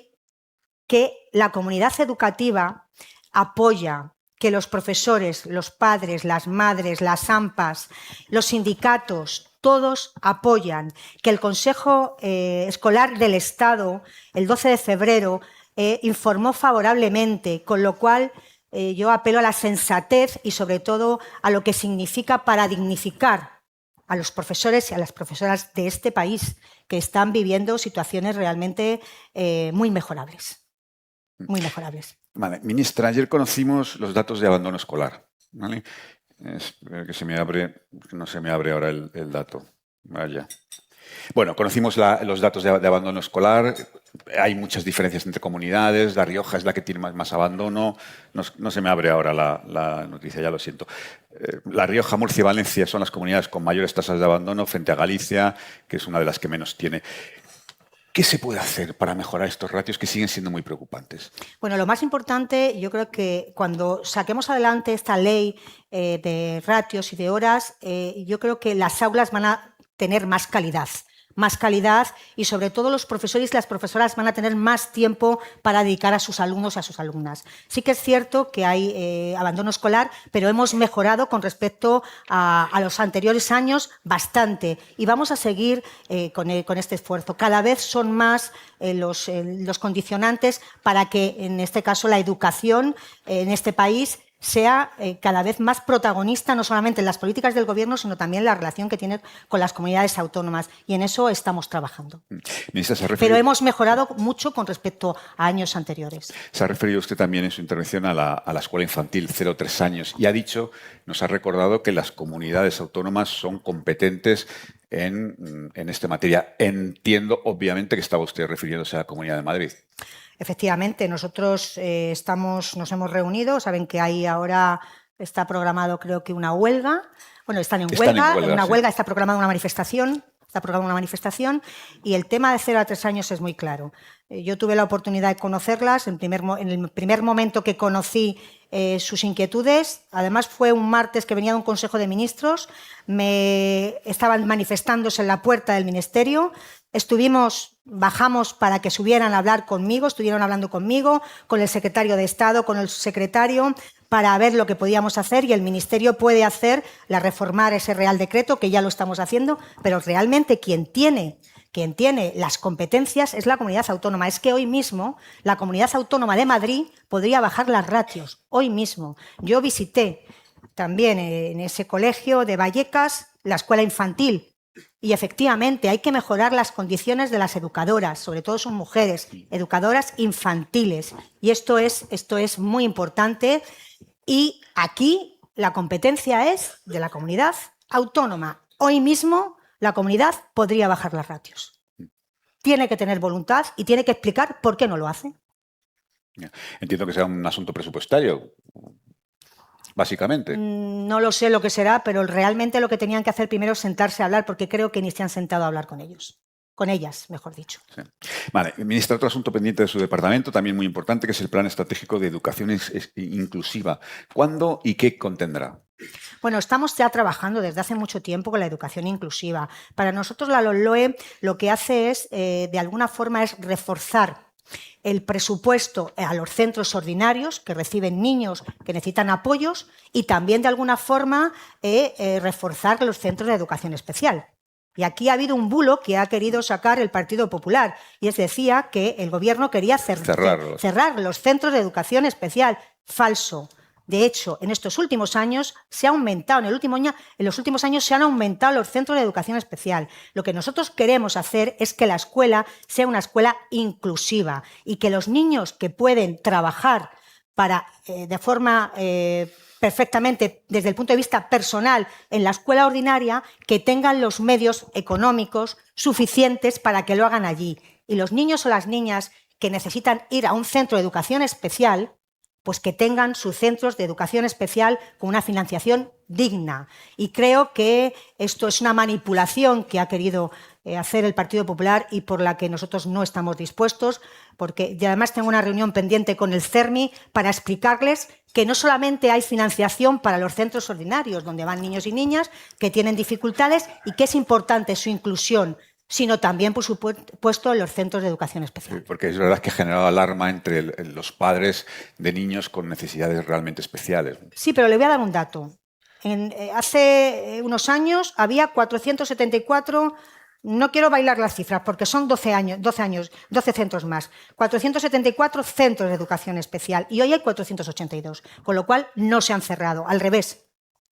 que la comunidad educativa apoya, que los profesores, los padres, las madres, las AMPAs, los sindicatos, todos apoyan, que el Consejo Escolar del Estado, el 12 de febrero, informó favorablemente, con lo cual yo apelo a la sensatez y sobre todo a lo que significa para dignificar a los profesores y a las profesoras de este país que están viviendo situaciones realmente muy mejorables. Muy mejorables. Vale, ministra, ayer conocimos los datos de abandono escolar. ¿Vale? Espero que se me abre, no se me abre ahora el dato. Vaya. Bueno, conocimos los datos de abandono escolar. Hay muchas diferencias entre comunidades. La Rioja es la que tiene más abandono. No se me abre ahora la noticia, ya lo siento. La Rioja, Murcia y Valencia son las comunidades con mayores tasas de abandono frente a Galicia, que es una de las que menos tiene. ¿Qué se puede hacer para mejorar estos ratios que siguen siendo muy preocupantes? Bueno, lo más importante, yo creo que cuando saquemos adelante esta ley de ratios y de horas, yo creo que las aulas van a tener más calidad y sobre todo los profesores y las profesoras van a tener más tiempo para dedicar a sus alumnos y a sus alumnas. Sí que es cierto que hay abandono escolar, pero hemos mejorado con respecto a los anteriores años bastante y vamos a seguir con este esfuerzo. Cada vez son más los condicionantes para que, en este caso, la educación en este país sea cada vez más protagonista, no solamente en las políticas del Gobierno, sino también en la relación que tiene con las comunidades autónomas. Y en eso estamos trabajando. Ministra, pero hemos mejorado mucho con respecto a años anteriores. Se ha referido usted también en su intervención a la escuela infantil 0-3 años y ha dicho, nos ha recordado que las comunidades autónomas son competentes en esta materia. Entiendo, obviamente, que estaba usted refiriéndose a la Comunidad de Madrid. Efectivamente, nosotros nos hemos reunido, saben que ahí ahora está programado creo que una huelga, bueno, están en huelga, sí. Está programada una manifestación, y el tema de 0 a 3 años es muy claro. Yo tuve la oportunidad de conocerlas en el primer momento que conocí sus inquietudes. Además fue un martes que venía de un Consejo de Ministros, estaban manifestándose en la puerta del Ministerio. Bajamos para que subieran a hablar conmigo, estuvieron hablando conmigo, con el secretario de Estado, con el secretario, para ver lo que podíamos hacer, y el Ministerio puede reformar ese Real Decreto, que ya lo estamos haciendo, pero realmente quien tiene las competencias es la comunidad autónoma. Es que hoy mismo la Comunidad Autónoma de Madrid podría bajar las ratios, hoy mismo. Yo visité también en ese colegio de Vallecas la escuela infantil, y efectivamente hay que mejorar las condiciones de las educadoras, sobre todo son mujeres, educadoras infantiles. Y esto es muy importante. Y aquí la competencia es de la comunidad autónoma. Hoy mismo la comunidad podría bajar las ratios. Tiene que tener voluntad y tiene que explicar por qué no lo hace. Entiendo que sea un asunto presupuestario, básicamente. No lo sé lo que será, pero realmente lo que tenían que hacer primero es sentarse a hablar, porque creo que ni se han sentado a hablar con ellos. Con ellas, mejor dicho. Sí. Vale, ministra, otro asunto pendiente de su departamento, también muy importante, que es el Plan Estratégico de Educación Inclusiva. ¿Cuándo y qué contendrá? Bueno, estamos ya trabajando desde hace mucho tiempo con la educación inclusiva. Para nosotros la LOLOE lo que hace es, de alguna forma, es reforzar el presupuesto a los centros ordinarios que reciben niños que necesitan apoyos y también, de alguna forma, reforzar los centros de educación especial. Y aquí ha habido un bulo que ha querido sacar el Partido Popular, y decía que el Gobierno quería cerrar los centros de educación especial. Falso. De hecho, en estos últimos años se ha aumentado, en los últimos años se han aumentado los centros de educación especial. Lo que nosotros queremos hacer es que la escuela sea una escuela inclusiva y que los niños que pueden trabajar de forma perfectamente desde el punto de vista personal en la escuela ordinaria, que tengan los medios económicos suficientes para que lo hagan allí. Y los niños o las niñas que necesitan ir a un centro de educación especial, pues que tengan sus centros de educación especial con una financiación digna. Y creo que esto es una manipulación que ha querido hacer el Partido Popular y por la que nosotros no estamos dispuestos, y además tengo una reunión pendiente con el CERMI para explicarles que no solamente hay financiación para los centros ordinarios, donde van niños y niñas que tienen dificultades y que es importante su inclusión, sino también, por supuesto, en los centros de educación especial. Sí, porque es verdad que ha generado alarma entre los padres de niños con necesidades realmente especiales. Sí, pero le voy a dar un dato. Hace unos años había 474, no quiero bailar las cifras porque son 12 centros más, 474 centros de educación especial y hoy hay 482, con lo cual no se han cerrado, al revés,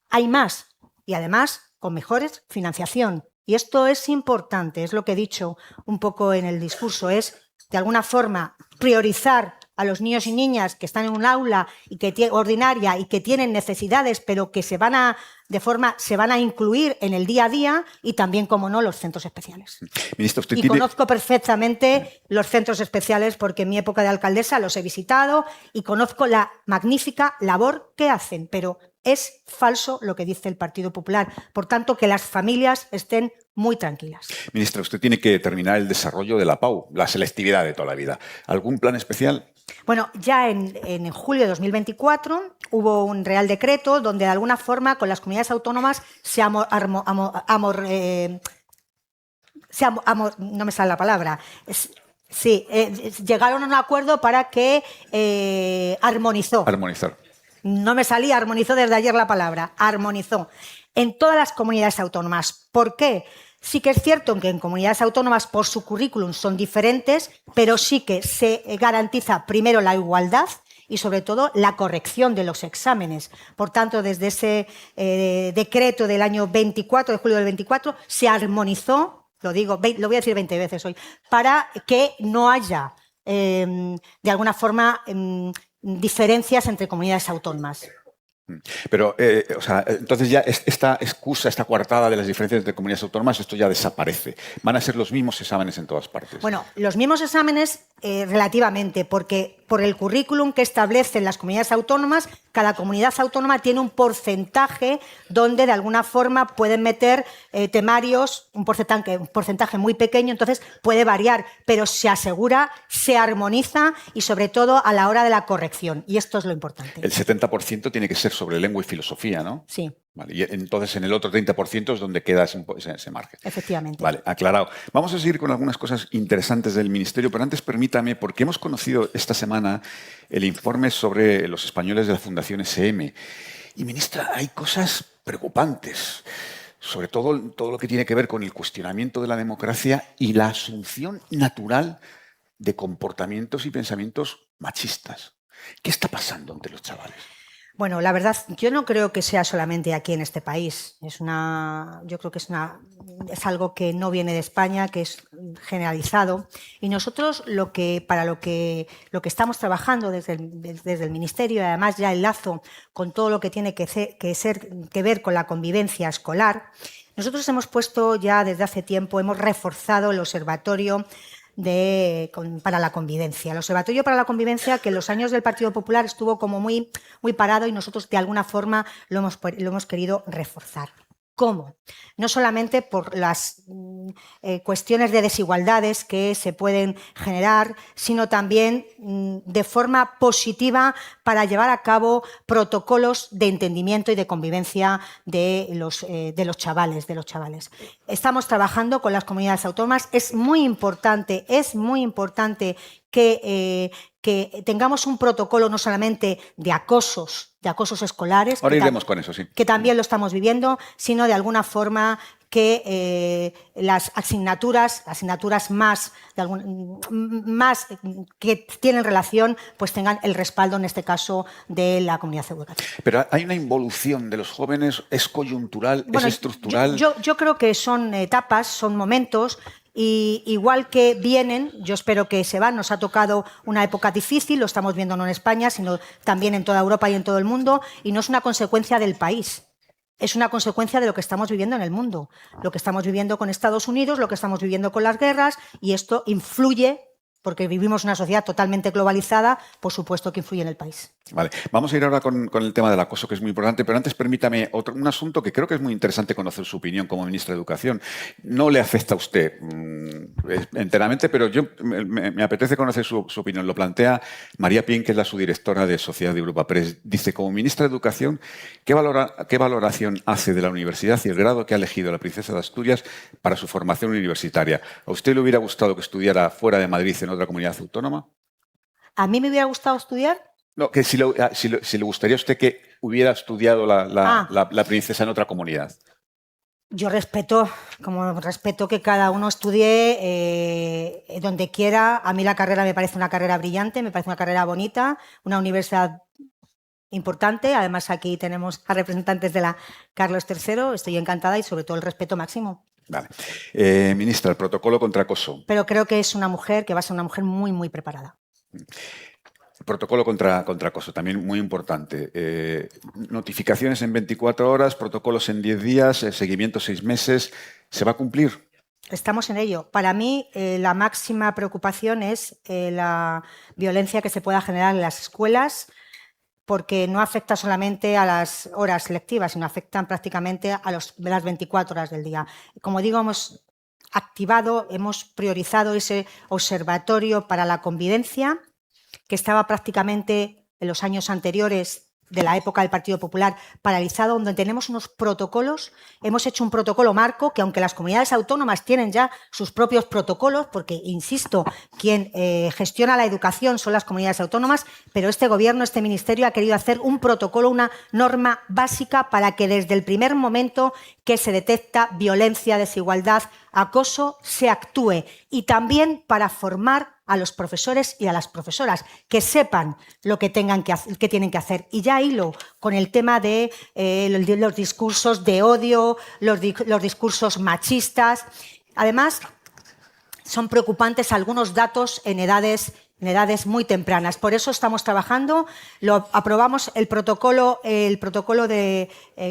hay más y además con mejores financiación. Y esto es importante, es lo que he dicho un poco en el discurso, es de alguna forma priorizar a los niños y niñas que están en un aula ordinaria y que tienen necesidades, pero que se van a incluir en el día a día y también, como no, los centros especiales. Ministra, Conozco perfectamente los centros especiales porque en mi época de alcaldesa los he visitado y conozco la magnífica labor que hacen, pero es falso lo que dice el Partido Popular. Por tanto, que las familias estén muy tranquilas. Ministra, usted tiene que terminar el desarrollo de la PAU, la selectividad de toda la vida. ¿Algún plan especial? Bueno, ya en julio de 2024 hubo un Real Decreto donde de alguna forma con las comunidades autónomas no me sale la palabra. Llegaron a un acuerdo para que Armonizar. No me salía, armonizó desde ayer la palabra, armonizó en todas las comunidades autónomas. ¿Por qué? Sí que es cierto que en comunidades autónomas por su currículum son diferentes, pero sí que se garantiza primero la igualdad y sobre todo la corrección de los exámenes. Por tanto, desde ese decreto del año 24, de julio del 24, se armonizó, lo voy a decir 20 veces hoy, para que no haya de alguna forma diferencias entre comunidades autónomas. Pero, entonces ya esta excusa, esta coartada de las diferencias entre comunidades autónomas, esto ya desaparece. ¿Van a ser los mismos exámenes en todas partes? Bueno, los mismos exámenes relativamente, porque por el currículum que establecen las comunidades autónomas, cada comunidad autónoma tiene un porcentaje donde de alguna forma pueden meter temarios, un porcentaje muy pequeño, entonces puede variar, pero se asegura, se armoniza y sobre todo a la hora de la corrección. Y esto es lo importante. El 70% tiene que ser sobre lengua y filosofía, ¿no? Sí. Vale, y entonces en el otro 30% es donde queda ese margen. Efectivamente. Vale, aclarado. Vamos a seguir con algunas cosas interesantes del Ministerio, pero antes permítame, porque hemos conocido esta semana el informe sobre los españoles de la Fundación SM. Y, ministra, hay cosas preocupantes, sobre todo lo que tiene que ver con el cuestionamiento de la democracia y la asunción natural de comportamientos y pensamientos machistas. ¿Qué está pasando entre los chavales? Bueno, la verdad, yo no creo que sea solamente aquí en este país. Yo creo que es algo que no viene de España, que es generalizado. Y nosotros lo que estamos trabajando desde el Ministerio, y además ya enlazo con todo lo que tiene que ver con la convivencia escolar, nosotros hemos puesto ya desde hace tiempo, hemos reforzado el observatorio para la convivencia. El Observatorio para la Convivencia, que en los años del Partido Popular estuvo como muy parado y nosotros de alguna forma lo hemos querido reforzar. ¿Cómo? No solamente por las cuestiones de desigualdades que se pueden generar, sino también de forma positiva para llevar a cabo protocolos de entendimiento y de convivencia de los chavales. Estamos trabajando con las comunidades autónomas. Es muy importante que tengamos un protocolo no solamente de acosos escolares. Ahora iremos con eso, sí. Que también lo estamos viviendo, sino de alguna forma que las asignaturas más que tienen relación, pues tengan el respaldo, en este caso, de la comunidad educativa. Pero hay una involución de los jóvenes, ¿es coyuntural, es estructural? Yo creo que son etapas, son momentos. Y igual que vienen, yo espero que se van, nos ha tocado una época difícil, lo estamos viendo no en España, sino también en toda Europa y en todo el mundo, y no es una consecuencia del país, es una consecuencia de lo que estamos viviendo en el mundo, lo que estamos viviendo con Estados Unidos, lo que estamos viviendo con las guerras, y esto influye, porque vivimos una sociedad totalmente globalizada, por supuesto que influye en el país. Vale, vamos a ir ahora con el tema del acoso, que es muy importante, pero antes permítame un asunto que creo que es muy interesante conocer su opinión como ministra de Educación. No le afecta a usted enteramente, pero yo me apetece conocer su opinión. Lo plantea María Pin, que es la subdirectora de Sociedad de Europa Press. Dice, como ministra de Educación, ¿qué valoración hace de la universidad y el grado que ha elegido la princesa de Asturias para su formación universitaria? ¿A usted le hubiera gustado que estudiara fuera de Madrid, en otra comunidad autónoma? ¿A mí me hubiera gustado estudiar? No, que si le gustaría a usted que hubiera estudiado la princesa en otra comunidad. Yo respeto que cada uno estudie donde quiera. A mí la carrera me parece una carrera brillante, me parece una carrera bonita, una universidad importante. Además, aquí tenemos a representantes de la Carlos III. Estoy encantada y, sobre todo, el respeto máximo. Vale. Ministra, el protocolo contra acoso. Pero creo que es una mujer que va a ser una mujer muy, muy preparada. El protocolo contra acoso, también muy importante. Notificaciones en 24 horas, protocolos en 10 días, seguimiento 6 meses. ¿Se va a cumplir? Estamos en ello. Para mí, la máxima preocupación es la violencia que se pueda generar en las escuelas, porque no afecta solamente a las horas lectivas, sino afectan prácticamente a las 24 horas del día. Como digo, hemos activado, hemos priorizado ese observatorio para la convivencia, que estaba prácticamente en los años anteriores de la época del Partido Popular paralizado, donde tenemos unos protocolos. Hemos hecho un protocolo marco que, aunque las comunidades autónomas tienen ya sus propios protocolos, porque, insisto, quien gestiona la educación son las comunidades autónomas, pero este Gobierno, este Ministerio, ha querido hacer un protocolo, una norma básica para que desde el primer momento que se detecta violencia, desigualdad, acoso, se actúe, y también para formar a los profesores y a las profesoras, que sepan lo que tienen que hacer. Y ya hilo con el tema de los discursos de odio, los discursos machistas. Además, son preocupantes algunos datos en edades muy tempranas. Por eso estamos trabajando. Aprobamos el protocolo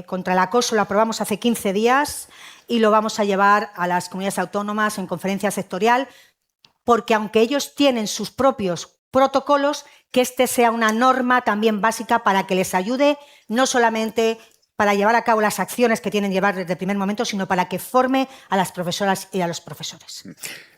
contra el acoso, lo aprobamos hace 15 días y lo vamos a llevar a las comunidades autónomas en conferencia sectorial, porque aunque ellos tienen sus propios protocolos, que este sea una norma también básica para que les ayude, no solamente para llevar a cabo las acciones que tienen que llevar desde el primer momento, sino para que forme a las profesoras y a los profesores.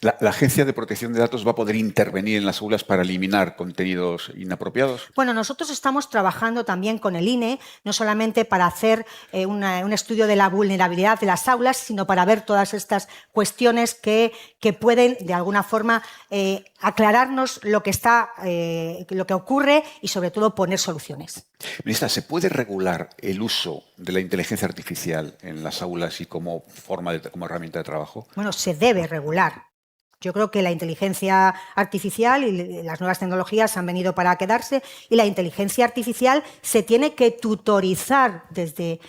¿La Agencia de Protección de Datos va a poder intervenir en las aulas para eliminar contenidos inapropiados? Bueno, nosotros estamos trabajando también con el INE, no solamente para hacer un estudio de la vulnerabilidad de las aulas, sino para ver todas estas cuestiones que pueden, de alguna forma, aclararnos lo que ocurre y, sobre todo, poner soluciones. Ministra, ¿se puede regular el uso de la inteligencia artificial en las aulas y como herramienta de trabajo? Bueno, se debe regular. Yo creo que la inteligencia artificial y las nuevas tecnologías han venido para quedarse, y la inteligencia artificial se tiene que tutorizar desde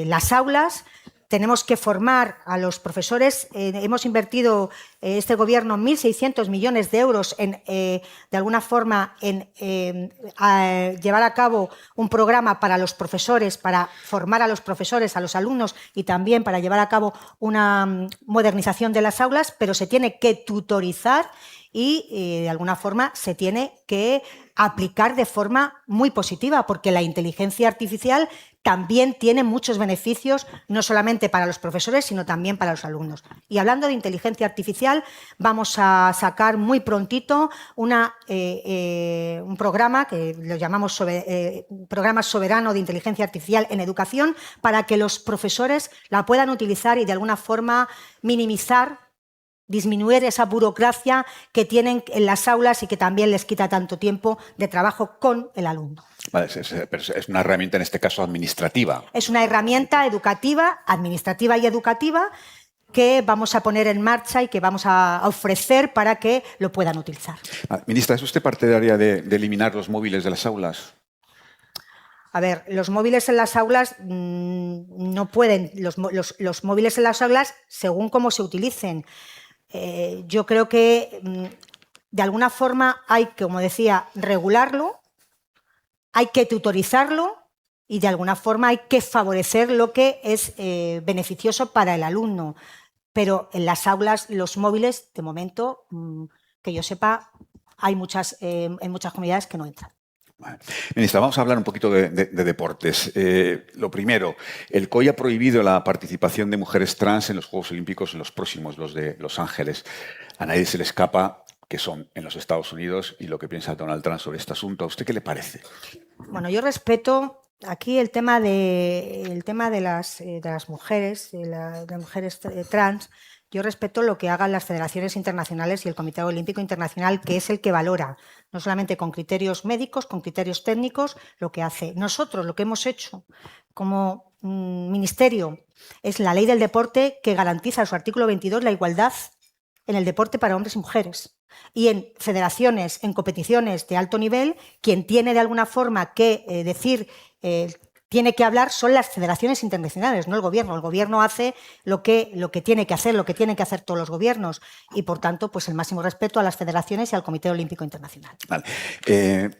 las aulas. Tenemos que formar a los profesores. Hemos invertido este Gobierno 1.600 millones de euros de alguna forma en llevar a cabo un programa para los profesores, para formar a los profesores, a los alumnos, y también para llevar a cabo una modernización de las aulas, pero se tiene que tutorizar y de alguna forma se tiene que aplicar de forma muy positiva, porque la inteligencia artificial también tiene muchos beneficios, no solamente para los profesores, sino también para los alumnos. Y hablando de inteligencia artificial, vamos a sacar muy prontito un programa que lo llamamos Programa Soberano de Inteligencia Artificial en Educación, para que los profesores la puedan utilizar y de alguna forma minimizar disminuir esa burocracia que tienen en las aulas y que también les quita tanto tiempo de trabajo con el alumno. Vale, pero es una herramienta en este caso administrativa. Es una herramienta educativa, administrativa y educativa que vamos a poner en marcha y que vamos a ofrecer para que lo puedan utilizar. Ministra, ¿es usted partidaria de eliminar los móviles de las aulas? A ver, los móviles en las aulas no pueden, los móviles en las aulas según cómo se utilicen. Yo creo que de alguna forma hay que, como decía, regularlo, hay que tutorizarlo y de alguna forma hay que favorecer lo que es beneficioso para el alumno. Pero en las aulas los móviles, de momento, que yo sepa, hay en muchas comunidades que no entran. Vale. Ministra, vamos a hablar un poquito de deportes. Lo primero, el COI ha prohibido la participación de mujeres trans en los Juegos Olímpicos, en los próximos, los de Los Ángeles. A nadie se le escapa que son en los Estados Unidos y lo que piensa Donald Trump sobre este asunto. ¿A usted qué le parece? Bueno, yo respeto aquí el tema de las mujeres, de las mujeres trans. Yo respeto lo que hagan las federaciones internacionales y el Comité Olímpico Internacional, que es el que valora, no solamente con criterios médicos, con criterios técnicos, lo que hace. Nosotros lo que hemos hecho como ministerio es la ley del deporte que garantiza en su artículo 22 la igualdad en el deporte para hombres y mujeres. Y en federaciones, en competiciones de alto nivel, quien tiene de alguna forma que decir... tiene que hablar son las federaciones internacionales, no el gobierno. El gobierno hace lo que tiene que hacer, lo que tienen que hacer todos los gobiernos y, por tanto, pues el máximo respeto a las federaciones y al Comité Olímpico Internacional. Vale.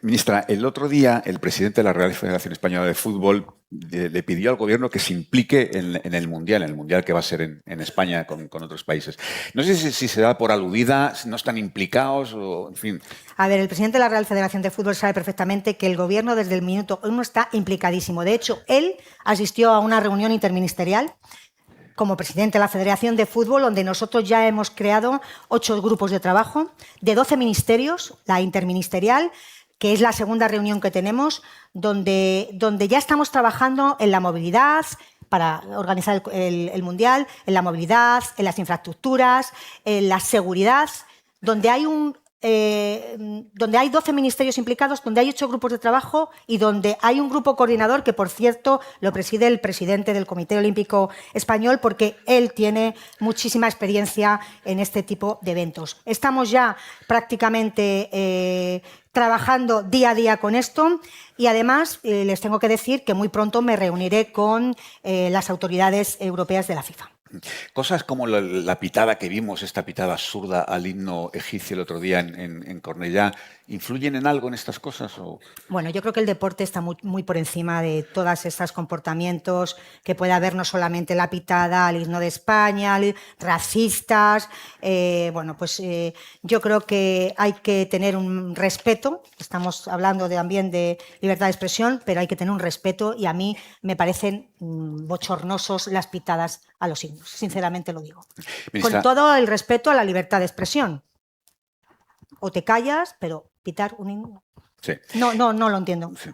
Ministra, el otro día el presidente de la Real Federación Española de Fútbol le pidió al gobierno que se implique en el Mundial que va a ser en España con otros países. No sé si se da por aludida, si no están implicados o, en fin. A ver, el presidente de la Real Federación de Fútbol sabe perfectamente que el gobierno desde el minuto 1 está implicadísimo. De hecho, él asistió a una reunión interministerial como presidente de la Federación de Fútbol, donde nosotros ya hemos creado 8 grupos de trabajo de 12 ministerios, la interministerial, que es la segunda reunión que tenemos, donde ya estamos trabajando en la movilidad para organizar el Mundial, en la movilidad, en las infraestructuras, en la seguridad, donde hay 12 ministerios implicados, donde hay 8 grupos de trabajo y donde hay un grupo coordinador que, por cierto, lo preside el presidente del Comité Olímpico Español porque él tiene muchísima experiencia en este tipo de eventos. Estamos ya prácticamente trabajando día a día con esto y además les tengo que decir que muy pronto me reuniré con las autoridades europeas de la FIFA. Cosas como la pitada que vimos, esta pitada absurda al himno egipcio el otro día en Cornellá, ¿influyen en algo en estas cosas? ¿O? Bueno, yo creo que el deporte está muy por encima de todos estos comportamientos que puede haber, no solamente la pitada al himno de España, racistas. Yo creo que hay que tener un respeto. Estamos hablando también de libertad de expresión, pero hay que tener un respeto y a mí me parecen bochornosos las pitadas a los himnos, sinceramente lo digo. Ministra, con todo el respeto a la libertad de expresión. O te callas, pero pitar un himno. Sí. No lo entiendo. Sí.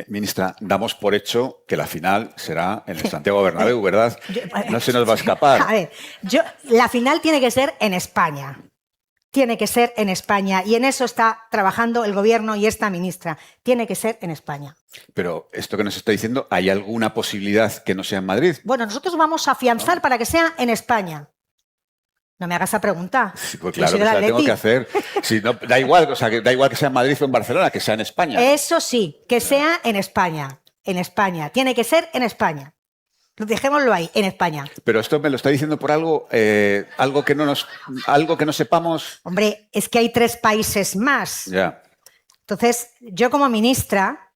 Ministra, damos por hecho que la final será en el Santiago Bernabéu, ¿verdad? No se nos va a escapar. A ver, la final tiene que ser en España. Tiene que ser en España y en eso está trabajando el gobierno y esta ministra. Tiene que ser en España. Pero esto que nos está diciendo, ¿hay alguna posibilidad que no sea en Madrid? Bueno, nosotros vamos a afianzar para que sea en España. No me hagas esa pregunta. Sí, pues claro que se la tengo que hacer. Si no, da igual que sea en Madrid o en Barcelona, que sea en España. Eso sí, que sea en España. En España. Tiene que ser en España. Dejémoslo ahí, en España. Pero esto me lo está diciendo por algo que no sepamos. Hombre, es que hay 3 países más. Ya. Entonces, yo como ministra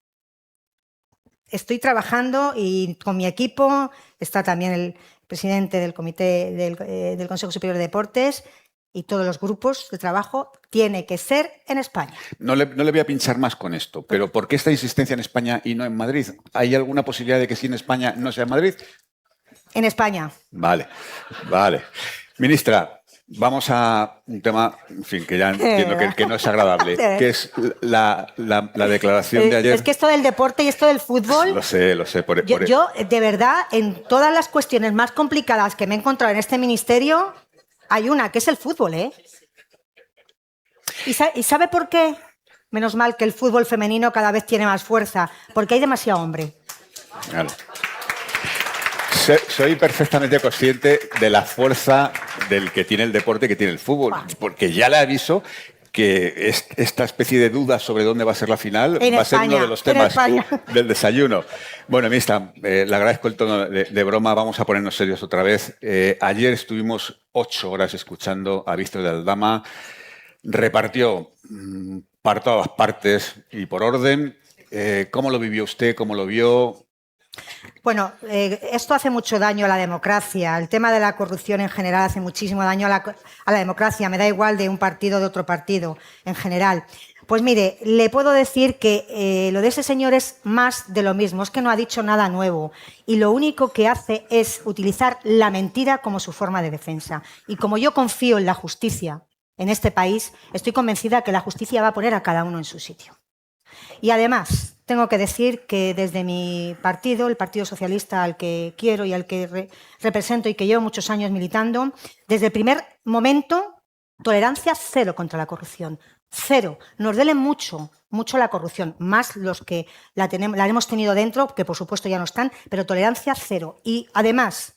estoy trabajando y con mi equipo está también el presidente del Comité del Consejo Superior de Deportes y todos los grupos de trabajo. Tiene que ser en España. No le voy a pinchar más con esto, pero ¿por qué esta insistencia en España y no en Madrid? ¿Hay alguna posibilidad de que sí en España no sea en Madrid? En España. Vale. Ministra, vamos a un tema, en fin, que ya entiendo que no es agradable, que es la declaración de ayer. Es que esto del deporte y esto del fútbol... Lo sé. Yo, de verdad, en todas las cuestiones más complicadas que me he encontrado en este ministerio, Hay una, que es el fútbol, ¿eh? ¿Y sabe por qué? Menos mal que el fútbol femenino cada vez tiene más fuerza, porque hay demasiado hombre. Claro. Soy perfectamente consciente de la fuerza del que tiene el deporte, que tiene el fútbol, porque ya le aviso que esta especie de duda sobre dónde va a ser la final va a ser uno de los temas del desayuno. Bueno, ministra, le agradezco el tono de broma, vamos a ponernos serios otra vez. Ayer estuvimos 8 horas escuchando a Víctor de Aldama, repartió para todas partes y por orden. ¿Cómo lo vivió usted? ¿Cómo lo vio? Bueno, esto hace mucho daño a la democracia. El tema de la corrupción en general hace muchísimo daño a la democracia. Me da igual de un partido o de otro partido en general. Pues mire, le puedo decir que lo de ese señor es más de lo mismo. Es que no ha dicho nada nuevo. Y lo único que hace es utilizar la mentira como su forma de defensa. Y como yo confío en la justicia en este país, estoy convencida que la justicia va a poner a cada uno en su sitio. Y además, tengo que decir que desde mi partido, el Partido Socialista al que quiero y al que represento y que llevo muchos años militando, desde el primer momento, tolerancia cero contra la corrupción. Cero. Nos duele mucho la corrupción, más los que la hemos tenido dentro, que por supuesto ya no están, pero tolerancia cero. Y además,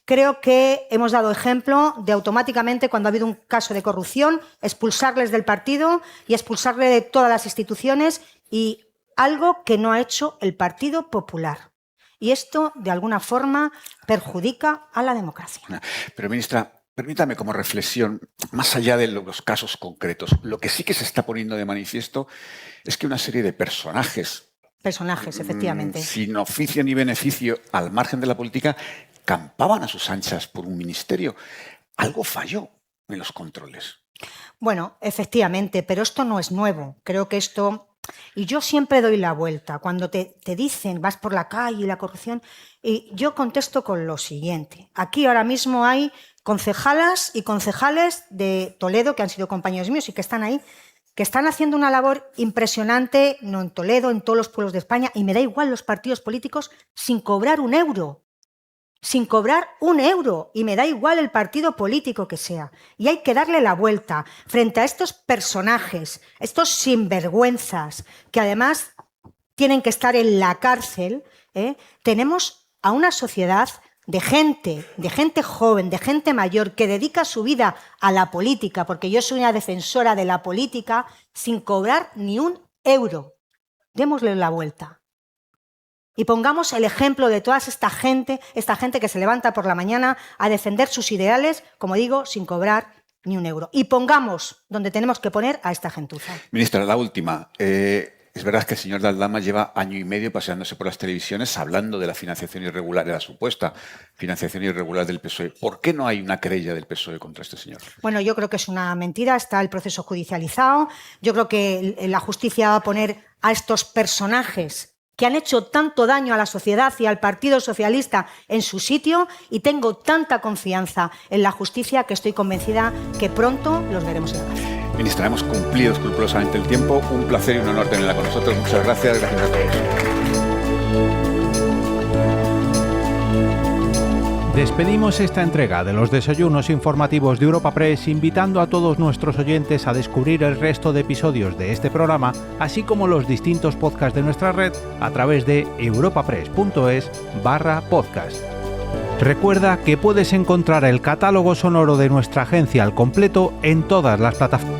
creo que hemos dado ejemplo de automáticamente, cuando ha habido un caso de corrupción, expulsarles del partido y expulsarle de todas las instituciones, y algo que no ha hecho el Partido Popular. Y esto, de alguna forma, perjudica a la democracia. Pero, ministra, permítame como reflexión, más allá de los casos concretos, lo que sí que se está poniendo de manifiesto es que una serie de personajes, efectivamente, sin oficio ni beneficio, al margen de la política, campaban a sus anchas por un ministerio. Algo falló en los controles. Bueno, efectivamente, pero esto no es nuevo. Creo que esto... Y yo siempre doy la vuelta. Cuando te dicen, vas por la calle y la corrupción, y yo contesto con lo siguiente. Aquí ahora mismo hay concejalas y concejales de Toledo, que han sido compañeros míos y que están ahí, que están haciendo una labor impresionante, no en Toledo, en todos los pueblos de España, y me da igual los partidos políticos, sin cobrar un euro. Sin cobrar un euro, y me da igual el partido político que sea. Y hay que darle la vuelta frente a estos personajes, estos sinvergüenzas, que además tienen que estar en la cárcel. Tenemos a una sociedad de gente joven, de gente mayor, que dedica su vida a la política, porque yo soy una defensora de la política, sin cobrar ni un euro. Démosle la vuelta. Y pongamos el ejemplo de toda esta gente que se levanta por la mañana a defender sus ideales, como digo, sin cobrar ni un euro. Y pongamos donde tenemos que poner a esta gentuza. Ministra, la última. Es verdad que el señor de Aldama lleva año y medio paseándose por las televisiones hablando de la financiación irregular, de la supuesta financiación irregular del PSOE. ¿Por qué no hay una querella del PSOE contra este señor? Bueno, yo creo que es una mentira, está el proceso judicializado. Yo creo que la justicia va a poner a estos personajes que han hecho tanto daño a la sociedad y al Partido Socialista en su sitio, y tengo tanta confianza en la justicia que estoy convencida que pronto los veremos en la cárcel. Ministra, hemos cumplido escrupulosamente el tiempo. Un placer y un honor tenerla con nosotros. Muchas gracias. Gracias a todos. Despedimos esta entrega de los desayunos informativos de Europa Press, invitando a todos nuestros oyentes a descubrir el resto de episodios de este programa, así como los distintos podcasts de nuestra red a través de europapress.es/podcast. Recuerda que puedes encontrar el catálogo sonoro de nuestra agencia al completo en todas las plataformas.